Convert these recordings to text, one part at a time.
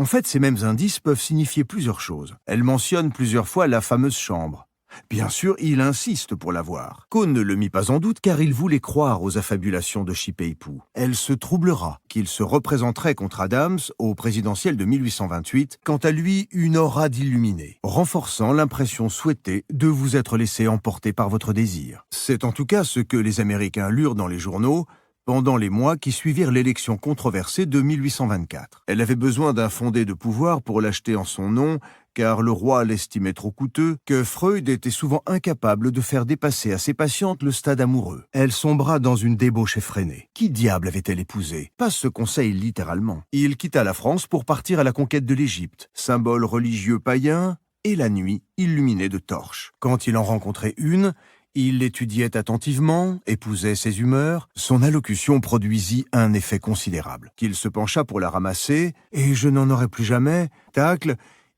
En fait, ces mêmes indices peuvent signifier plusieurs choses. Elle mentionne plusieurs fois la fameuse chambre. Bien sûr, il insiste pour la voir. Cohn ne le mit pas en doute car il voulait croire aux affabulations de Shipeipu. Elle se troublera qu'il se représenterait contre Adams au présidentiel de 1828, quant à lui une aura d'illuminé, renforçant l'impression souhaitée de vous être laissé emporter par votre désir. C'est en tout cas ce que les Américains lurent dans les journaux pendant les mois qui suivirent l'élection controversée de 1824. Elle avait besoin d'un fondé de pouvoir pour l'acheter en son nom, car le roi l'estimait trop coûteux, que Freud était souvent incapable de faire dépasser à ses patientes le stade amoureux. Elle sombra dans une débauche effrénée. Qui diable avait-elle épousé? Passe ce conseil littéralement. Il quitta la France pour partir à la conquête de l'Égypte, symbole religieux païen, et la nuit illuminée de torches. Quand il en rencontrait une, il l'étudiait attentivement, épousait ses humeurs. Son allocution produisit un effet considérable. Qu'il se pencha pour la ramasser, et je n'en aurai plus jamais, tacle,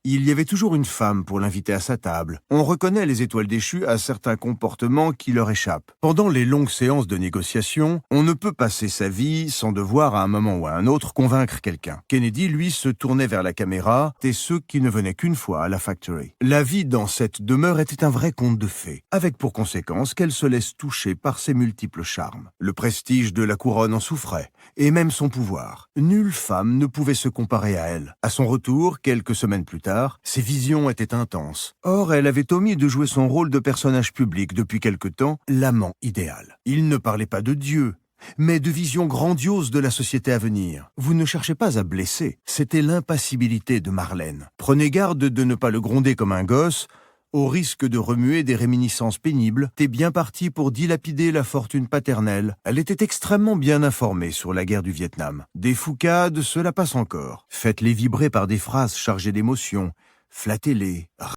il y avait toujours une femme pour l'inviter à sa table. On reconnaît les étoiles déchues à certains comportements qui leur échappent. Pendant les longues séances de négociation, on ne peut passer sa vie sans devoir à un moment ou à un autre convaincre quelqu'un. Kennedy, lui, se tournait vers la caméra et ceux qui ne venaient qu'une fois à la Factory. La vie dans cette demeure était un vrai conte de fées, avec pour conséquence qu'elle se laisse toucher par ses multiples charmes. Le prestige de la couronne en souffrait, et même son pouvoir. Nulle femme ne pouvait se comparer à elle. À son retour, quelques semaines plus tard, ses visions étaient intenses. Or, elle avait omis de jouer son rôle de personnage public depuis quelque temps, l'amant idéal. Il ne parlait pas de Dieu, mais de visions grandioses de la société à venir. Vous ne cherchez pas à blesser, c'était l'impassibilité de Marlène. Prenez garde de ne pas le gronder comme un gosse, au risque de remuer des réminiscences pénibles. T'es bien parti pour dilapider la fortune paternelle. Elle était extrêmement bien informée sur la guerre du Vietnam. Des foucades, cela passe encore. Faites-les vibrer par des phrases chargées d'émotions. Flattez-les.